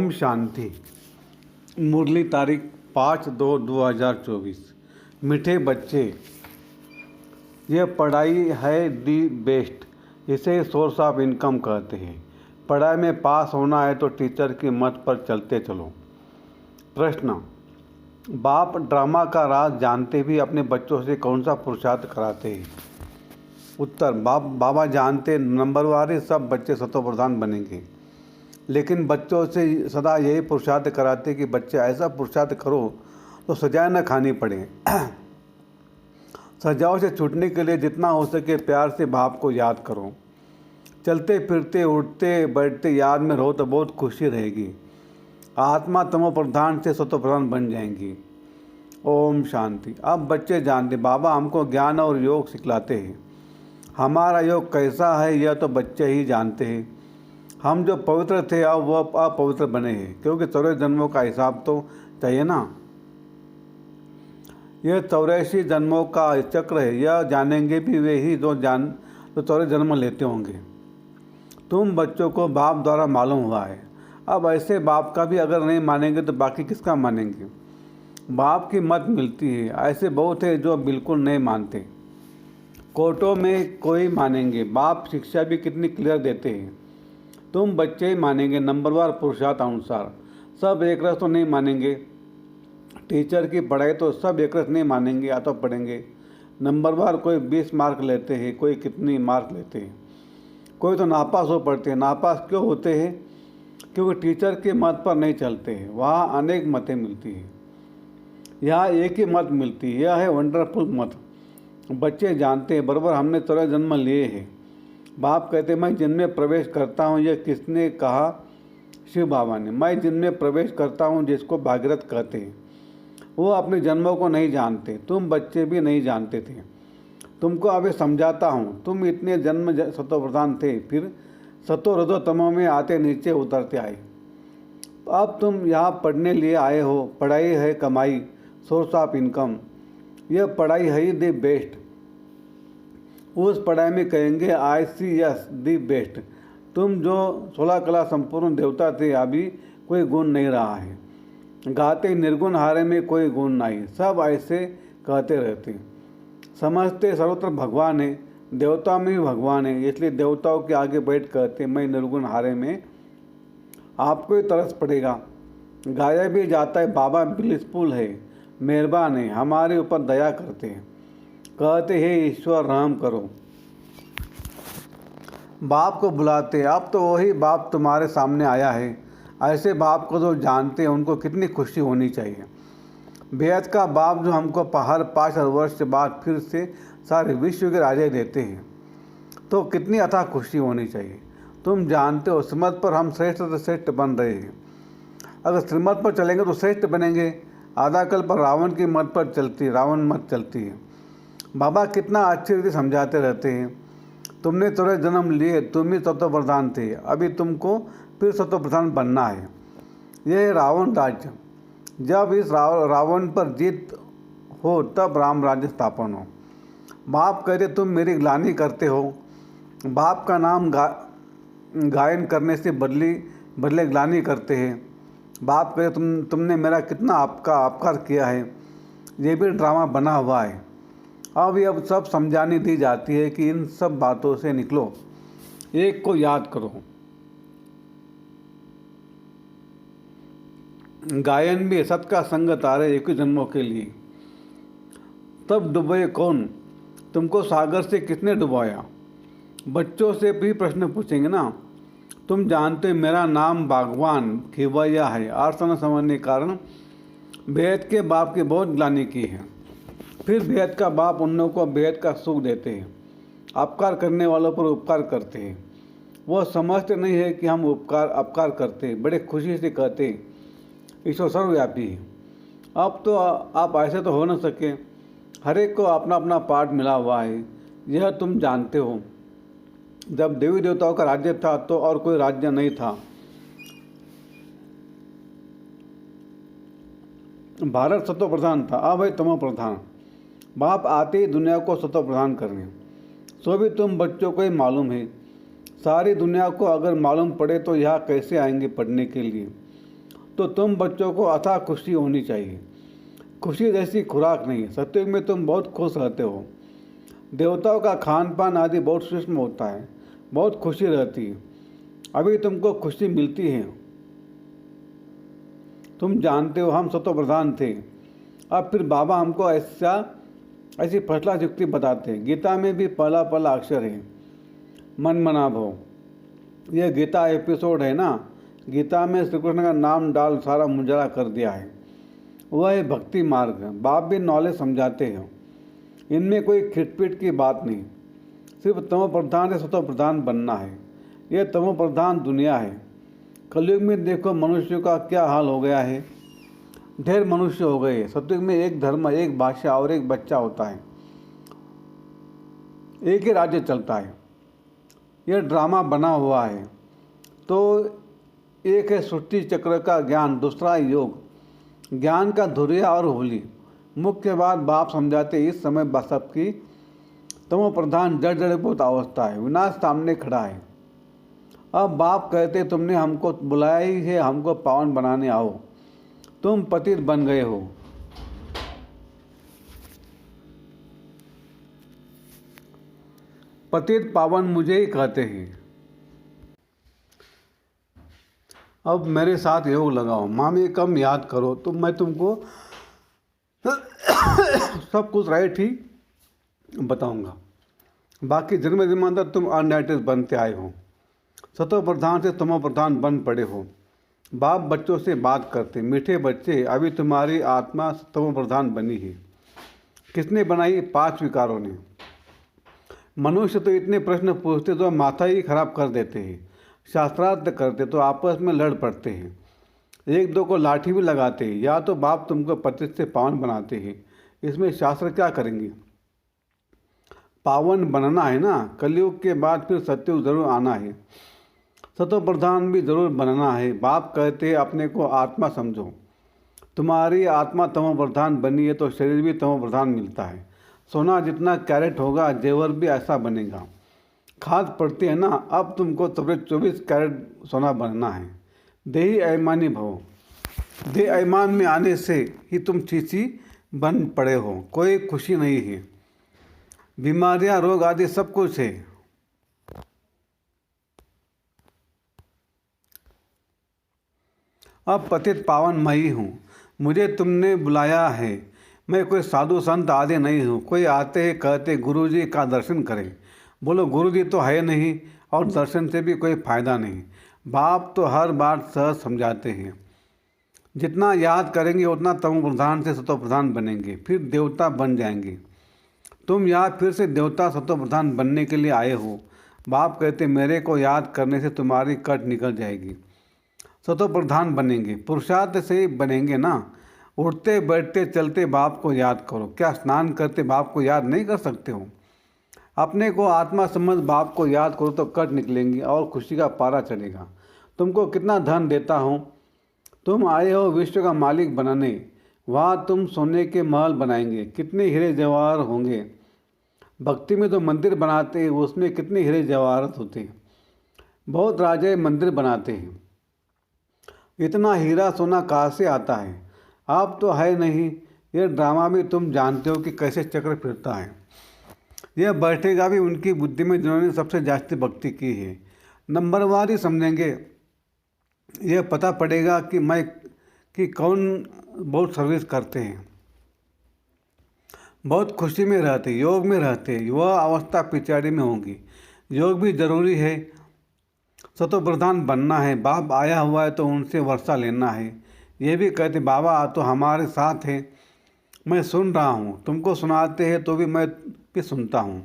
ओम शांति। मुरली तारीख 5/2/2024। मीठे बच्चे, यह पढ़ाई है दी बेस्ट, इसे सोर्स ऑफ इनकम कहते हैं। पढ़ाई में पास होना है तो टीचर की मत पर चलते चलो। प्रश्न, बाप ड्रामा का राज जानते भी अपने बच्चों से कौन सा पुरुषार्थ कराते हैं? उत्तर, बाबा जानते नंबरवार सब बच्चे शतोप्रधान बनेंगे, लेकिन बच्चों से सदा यही पुरुषार्थ कराते कि बच्चे ऐसा पुरुषार्थ करो तो सजाएं न खानी पड़े। सजाओं से छूटने के लिए जितना हो सके प्यार से बाप को याद करो। चलते फिरते उठते बैठते याद में रहो तो बहुत खुशी रहेगी। आत्मा तमोप्रधान से सतोप्रधान बन जाएंगी। ओम शांति। अब बच्चे जानते बाबा हमको ज्ञान और योग सिखलाते हैं। हमारा योग कैसा है यह तो बच्चे ही जानते हैं। हम जो पवित्र थे अब वह अपवित्र बने हैं, क्योंकि 84 जन्मों का हिसाब तो चाहिए ना। यह 84 जन्मों का चक्र है, यह जानेंगे भी वे ही जो 84 जन्म लेते होंगे। तुम बच्चों को बाप द्वारा मालूम हुआ है। अब ऐसे बाप का भी अगर नहीं मानेंगे तो बाकी किसका मानेंगे? बाप की मत मिलती है, ऐसे बहुत है जो बिल्कुल नहीं मानते। कोर्टों में कोई मानेंगे, बाप शिक्षा भी कितनी क्लियर देते हैं। तुम बच्चे ही मानेंगे नंबरवार पुरुषार्थ अनुसार। सब एक रस तो नहीं मानेंगे। टीचर की पढ़ाई तो सब एक रस नहीं मानेंगे, या तो पढ़ेंगे नंबरवार। कोई 20 मार्क लेते हैं, कोई कितनी मार्क लेते हैं, कोई तो नापास हो पड़ते हैं। नापास क्यों होते हैं? क्योंकि टीचर के मत पर नहीं चलते हैं। वहाँ अनेक मतें मिलती हैं, यहाँ एक ही मत मिलती है। यह है वंडरफुल मत। बच्चे जानते हैं बराबर हमने 14 जन्म लिए हैं। बाप कहते मैं जिनमें प्रवेश करता हूँ, यह किसने कहा? शिव बाबा ने। मैं जिनमें प्रवेश करता हूँ जिसको भागीरथ कहते हैं, वो अपने जन्मों को नहीं जानते। तुम बच्चे भी नहीं जानते थे। तुमको अभी समझाता हूँ। तुम इतने जन्म सतोप्रधान थे, फिर सतो रजो तमो में आते नीचे उतरते आए। अब तुम यहाँ पढ़ने लिए आए हो। पढ़ाई है कमाई, सोर्स ऑफ इनकम। यह पढ़ाई है ही दी बेस्ट। उस पढ़ाई में कहेंगे ICS दी बेस्ट। तुम जो 16 कला संपूर्ण देवता थे, अभी कोई गुण नहीं रहा है। गाते निर्गुण हारे में कोई गुण नहीं, सब ऐसे कहते रहते। समझते सर्वत्र भगवान है, देवता में भी भगवान है, इसलिए देवताओं के आगे बैठ कहते मैं निर्गुण हारे में। आपको ही तरस पड़ेगा। गाया भी जाता है बाबा ब्लिसफुल है, मेहरबान है, हमारे ऊपर दया करते हैं। कहते हे ईश्वर रहम करो। बाप को बुलाते। अब तो वही बाप तुम्हारे सामने आया है। ऐसे बाप को जो जानते हैं उनको कितनी खुशी होनी चाहिए। बेहद का बाप जो हमको हर 5,000 वर्ष बाद फिर से सारे विश्व के राजे देते हैं, तो कितनी अथाह खुशी होनी चाहिए। तुम जानते हो श्रीमत पर हम श्रेष्ठ से श्रेष्ठ बन रहे हैं। अगर श्रीमत पर चलेंगे तो श्रेष्ठ बनेंगे। आधा कल पर रावण की मत पर चलती, रावण मत चलती है। बाबा कितना अच्छी रीति समझाते रहते हैं। तुमने 14 जन्म लिए, तुम ही सतोप्रधान थे, अभी तुमको फिर सतोप्रधान बनना है। यह है रावण राज्य। जब इस रावण पर जीत हो तब राम राज्य स्थापन हो। बाप कहते तुम मेरी ग्लानि करते हो। बाप का नाम गायन करने से बदले ग्लानि करते हैं। बाप कहते तुमने मेरा कितना अपकार किया है। ये भी ड्रामा बना हुआ है। अब सब समझानी दी जाती है कि इन सब बातों से निकलो, एक को याद करो। गायन भी सत का संग तारे 21 जन्मों के लिए। तब डुबोए कौन? तुमको सागर से किसने डुबाया? बच्चों से भी प्रश्न पूछेंगे ना। तुम जानते मेरा नाम भगवान खिवैया है। अर्थ न समझने के कारण बेहद के बाप की बहुत ग्लानि की है। फिर बेहद का बाप उन लोगों को बेहद का सुख देते हैं। अपकार करने वालों पर उपकार करते हैं। वो समझते नहीं है कि हम अपकार करते हैं। बड़े खुशी से कहते हैं ईश्वर सर्वव्यापी है। अब तो आप ऐसे तो हो न सके। हर एक को अपना अपना पार्ट मिला हुआ है, यह तुम जानते हो। जब देवी देवताओं का राज्य था तो और कोई राज्य नहीं था। भारत सतोप्रधान था, अब है तमो प्रधान। बाप आते ही दुनिया को सतोप्रधान करने। सो भी तुम बच्चों को ही मालूम है। सारी दुनिया को अगर मालूम पड़े तो यहाँ कैसे आएंगे पढ़ने के लिए? तो तुम बच्चों को अथाह खुशी होनी चाहिए। खुशी जैसी खुराक नहीं है। सत्युग में तुम बहुत खुश रहते हो। देवताओं का खान पान आदि बहुत सूक्ष्म होता है, बहुत खुशी रहती है। अभी तुमको खुशी मिलती है। तुम जानते हो हम सतो प्रधान थे। अब फिर बाबा हमको ऐसी फसला युक्ति बताते हैं। गीता में भी पहला पहला अक्षर है मन मना भव। यह गीता एपिसोड है ना, गीता में श्री कृष्ण का नाम डाल सारा मुंजरा कर दिया है। वह है भक्ति मार्ग। बाप भी नॉलेज समझाते हैं। इनमें कोई खिटपिट की बात नहीं। सिर्फ तमो प्रधान से सतो प्रधान बनना है। यह तमो प्रधान दुनिया है। कलयुग में देखो मनुष्य का क्या हाल हो गया है। ढेर मनुष्य हो गए। सतयुग में एक धर्म, एक भाषा और एक बच्चा होता है। एक ही राज्य चलता है। यह ड्रामा बना हुआ है। तो एक है सृष्टि चक्र का ज्ञान, दूसरा योग। ज्ञान का धुरिया और होली। मुख्य बात बाप समझाते इस समय सबकी तमो प्रधान जड़ अवस्था है। विनाश सामने खड़ा है। अब बाप कहते तुमने हमको बुलाया ही है, हमको पावन बनाने आओ। तुम पतित बन गए हो। पतित पावन मुझे ही कहते हैं। अब मेरे साथ योग लगाओ। मामी कम याद करो तो मैं तुमको सब कुछ राइट ही बताऊंगा। बाकी जन्म जन्मांतर तुम अनडाइटिस बनते आए हो। सतो प्रधान से तमो प्रधान बन पड़े हो। बाप बच्चों से बात करते, मीठे बच्चे अभी तुम्हारी आत्मा तमो प्रधान बनी है। किसने बनाई? 5 विकारों ने। मनुष्य तो इतने प्रश्न पूछते तो माथा ही खराब कर देते हैं। शास्त्रार्थ करते तो आपस में लड़ पड़ते हैं। एक दो को लाठी भी लगाते हैं। या तो बाप तुमको पतित से पावन बनाते हैं। इसमें शास्त्र क्या करेंगे? पावन बनना है ना। कलयुग के बाद फिर सत्युग जरूर आना है। सतो प्रधान भी जरूर बनना है। बाप कहते हैं अपने को आत्मा समझो। तुम्हारी आत्मा तमो प्रधान बनी है तो शरीर भी तमो प्रधान मिलता है। सोना जितना कैरेट होगा जेवर भी ऐसा बनेगा। खाद पड़ती है ना। अब तुमको 24 कैरेट सोना बनना है। देही अयमानी भव। देह अयमान में आने से ही तुम चीची बन पड़े हो। कोई खुशी नहीं है। बीमारियां, रोग आदि सब कुछ है। अब पतित पावन मैं ही हूँ। मुझे तुमने बुलाया है। मैं कोई साधु संत आदि नहीं हूँ। कोई आते हैं कहते गुरुजी का दर्शन करें। बोलो गुरुजी तो है नहीं और दर्शन से भी कोई फायदा नहीं। बाप तो हर बात सहज समझाते हैं। जितना याद करेंगे उतना तमो प्रधान से सतो प्रधान बनेंगे, फिर देवता बन जाएंगे। तुम याद फिर से देवता सतो प्रधान बनने के लिए आए हो। बाप कहते मेरे को याद करने से तुम्हारी कट निकल जाएगी। सतो प्रधान बनेंगे। पुरुषार्थ से ही बनेंगे ना। उठते बैठते चलते बाप को याद करो। क्या स्नान करते बाप को याद नहीं कर सकते हो? अपने को आत्मा समझ बाप को याद करो तो कट निकलेंगी और खुशी का पारा चलेगा। तुमको कितना धन देता हूँ। तुम आए हो विश्व का मालिक बनाने। वहाँ तुम सोने के महल बनाएंगे। कितने हीरे जवाहर होंगे। भक्ति में तो मंदिर बनाते हैं, उसमें कितने हीरे जवाहरात होते हैं। बहुत राजे मंदिर बनाते हैं। इतना हीरा सोना कहाँ से आता है? आप तो है नहीं। यह ड्रामा भी तुम जानते हो कि कैसे चक्र फिरता है। यह बैठेगा भी उनकी बुद्धि में जिन्होंने सबसे जास्ती भक्ति की है। नंबरवार ही समझेंगे। यह पता पड़ेगा कि कौन बहुत सर्विस करते हैं, बहुत खुशी में रहते, योग में रहते। वह अवस्था पिछाड़ी में होगी। योग भी जरूरी है। सतो प्रधान बनना है। बाप आया हुआ है तो उनसे वर्षा लेना है। ये भी कहते बाबा तो हमारे साथ हैं। मैं सुन रहा हूँ। तुमको सुनाते हैं तो भी मैं भी सुनता हूँ।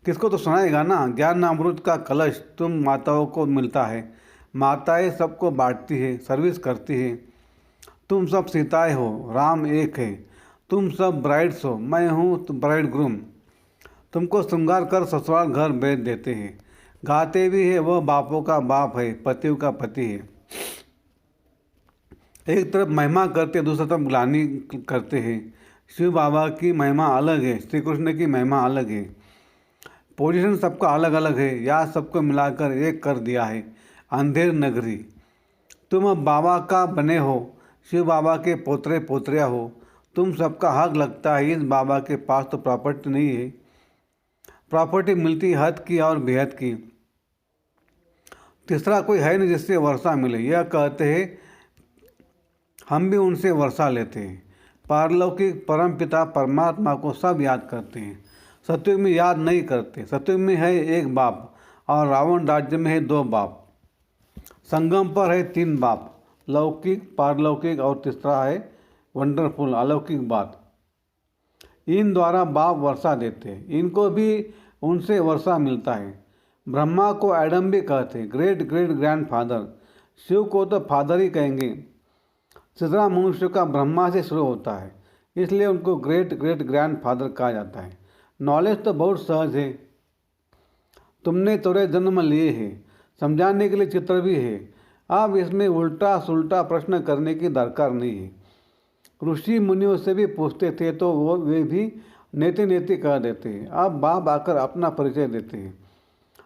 किसको तो सुनाएगा ना। ज्ञान अमृत का कलश तुम माताओं को मिलता है। माताएं सबको बांटती है, सर्विस करती है। तुम सब सीताएं हो, राम एक है। तुम सब ब्राइड्स हो, मैं हूँ ब्राइड ग्रूम। तुमको श्रृंगार कर ससुराल घर भेज देते हैं। गाते भी है वह बापों का बाप है, पतियों का पति है। एक तरफ महिमा करते, दूसरी तरफ ग्लानि करते हैं। शिव बाबा की महिमा अलग है, श्री कृष्ण की महिमा अलग है। पोजीशन सबका अलग अलग है। या सबको मिलाकर एक कर दिया है। अंधेर नगरी तुम अब बाबा का बने हो, शिव बाबा के पोतरे पोतरिया हो। तुम सबका हक लगता है। इस बाबा के पास तो प्रॉपर्टी नहीं है, प्रॉपर्टी मिलती हद की और बेहद की। तीसरा कोई है नहीं जिससे वर्षा मिले। यह कहते हैं, हम भी उनसे वर्षा लेते हैं। पारलौकिक परम पिता परमात्मा को सब याद करते हैं, सतयुग में याद नहीं करते। सतयुग में है एक बाप और रावण राज्य में है 2 बाप। संगम पर है 3 बाप, लौकिक, पारलौकिक और तीसरा है वंडरफुल, अलौकिक बात। इन द्वारा बाप वर्षा देते हैं, इनको भी उनसे वर्षा मिलता है। ब्रह्मा को एडम भी कहते हैं, great great grand father. Shiva को तो फादर ही कहेंगे। तीसरा मनुष्य का ब्रह्मा से शुरू होता है, इसलिए उनको ग्रेट ग्रेट ग्रैंड फादर कहा जाता है। नॉलेज तो बहुत सहज है, तुमने थोड़े जन्म लिए हैं, समझाने के लिए चित्र भी है। अब इसमें उल्टा सुल्टा प्रश्न करने की दरकार नहीं है। ऋषि मुनियों से भी पूछते थे तो वे भी नेति नेति कह देते हैं। अब बाप आकर अपना परिचय देते हैं,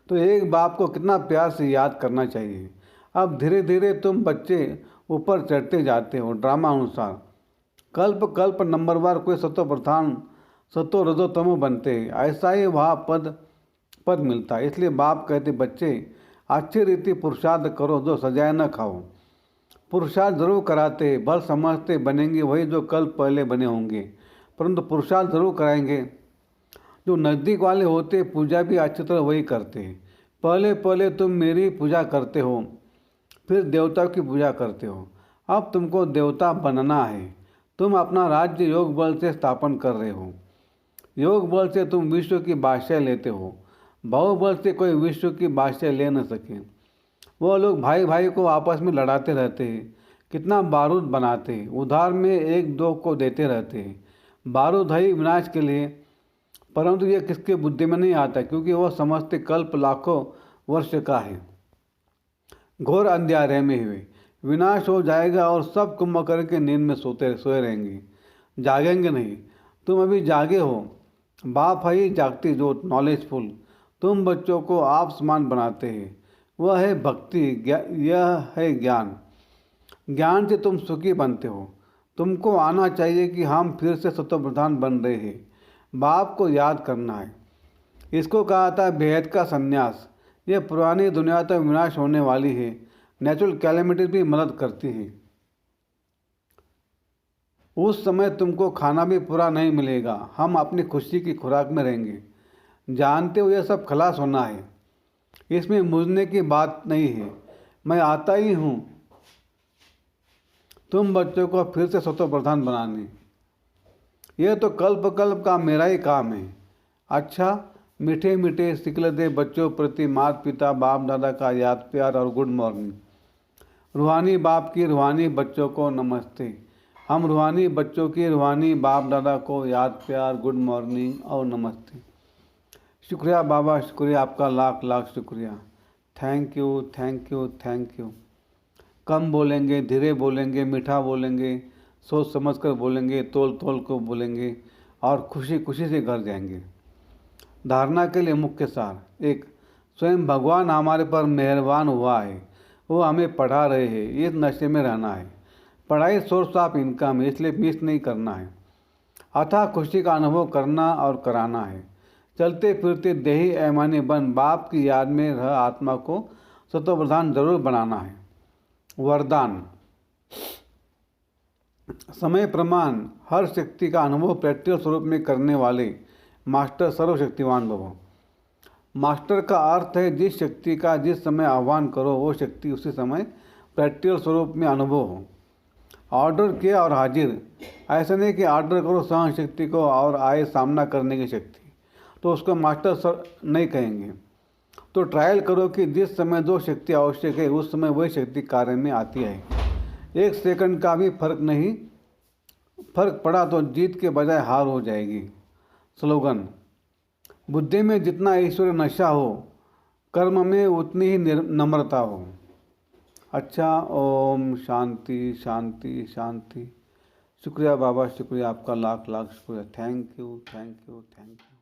तो एक बाप को कितना प्यार से याद करना चाहिए। अब धीरे धीरे तुम बच्चे ऊपर चढ़ते जाते हो ड्रामा अनुसार। कल्प कल्प नंबरवार कोई सतो प्रधान सतो रजोतमो बनते हैं, ऐसा ही वहाँ पद मिलता है। इसलिए बाप कहते, बच्चे अच्छी रीति पुरुषार्थ करो, जो सजाए न खाओ। पुरुषार्थ जरूर कराते, भल समझते बनेंगे वही जो कल पहले बने होंगे, परंतु पुरुषार्थ जरूर कराएंगे। जो नज़दीक वाले होते पूजा भी अच्छी तरह वही करते हैं। पहले पहले तुम मेरी पूजा करते हो, फिर देवता की पूजा करते हो। अब तुमको देवता बनना है। तुम अपना राज्य योग बल से स्थापन कर रहे हो। योग बल से तुम विश्व की बादशाह लेते हो, बाहुबल से कोई विश्व की बादशाह ले न सके। वो लोग भाई भाई को आपस में लड़ाते रहते हैं, कितना बारूद बनाते हैं, उधार में एक दो को देते रहते हैं। बारूद है विनाश के लिए, परंतु ये किसके बुद्धि में नहीं आता, क्योंकि वो समझते कल्प लाखों वर्ष का है। घोर अंधेरे में हुए विनाश हो जाएगा और सब कुंभकर्ण के नींद में सोए रहेंगे, जागेंगे नहीं। तुम अभी जागे हो। बाप है ही जागती जोत, नॉलेजफुल। तुम बच्चों को आप समान बनाते हैं, वह है भक्ति, यह है ज्ञान। ज्ञान से तुम सुखी बनते हो। तुमको आना चाहिए कि हम फिर से सत्वप्रधान बन रहे हैं। बाप को याद करना है। इसको कहा था बेहद का संन्यास। यह पुरानी दुनिया तो विनाश होने वाली है, नेचुरल कैलेमिटीज भी मदद करती है। उस समय तुमको खाना भी पूरा नहीं मिलेगा, हम अपनी खुशी की खुराक में रहेंगे। जानते हो यह सब खलास होना है, इसमें मुझने की बात नहीं है। मैं आता ही हूँ तुम बच्चों को फिर से स्वतः प्रधान बनाने। यह तो कल्प कल्प का मेरा ही काम है। अच्छा, मीठे मीठे सिकलदे बच्चों प्रति माता पिता बाप दादा का याद प्यार और गुड मॉर्निंग। रूहानी बाप की रूहानी बच्चों को नमस्ते। हम रूहानी बच्चों की रूहानी बाप दादा को याद प्यार गुड मॉर्निंग और नमस्ते। शुक्रिया बाबा, शुक्रिया आपका, लाख लाख शुक्रिया। Thank you thank you thank you. कम बोलेंगे, धीरे बोलेंगे, मीठा बोलेंगे, सोच समझ कर बोलेंगे, तोल तोल को बोलेंगे और खुशी खुशी से घर जाएंगे। धारणा के लिए मुख्य सार: 1. स्वयं भगवान हमारे पर मेहरबान हुआ है, वो हमें पढ़ा रहे हैं। इस नशे में रहना है। पढ़ाई सोर्स ऑफ इनकम है, इसलिए मिस नहीं करना है। अथाह खुशी का अनुभव करना और कराना है। चलते फिरते देही ऐमानी बन बाप की याद में रह आत्मा को सत्वप्रधान जरूर बनाना है। वरदान: समय प्रमाण हर शक्ति का अनुभव प्रैक्टिकल स्वरूप में करने वाले मास्टर सर्वशक्तिवान भव। मास्टर का अर्थ है जिस शक्ति का जिस समय आह्वान करो वो शक्ति उसी समय प्रैक्टिकल स्वरूप में अनुभव हो। ऑर्डर किया और हाजिर, ऐसा नहीं कि ऑर्डर करो सहन शक्ति को और आए सामना करने की शक्ति, तो उसको मास्टर नहीं कहेंगे। तो ट्रायल करो कि जिस समय जो शक्ति आवश्यक है उस समय वही शक्ति कार्य में आती है। 1 सेकंड का भी फर्क पड़ा तो जीत के बजाय हार हो जाएगी। स्लोगन: बुद्धि में जितना ईश्वर नशा हो, कर्म में उतनी ही नम्रता हो। अच्छा, ओम शांति शांति शांति। शुक्रिया बाबा, शुक्रिया आपका, लाख लाख शुक्रिया। Thank you thank you thank you.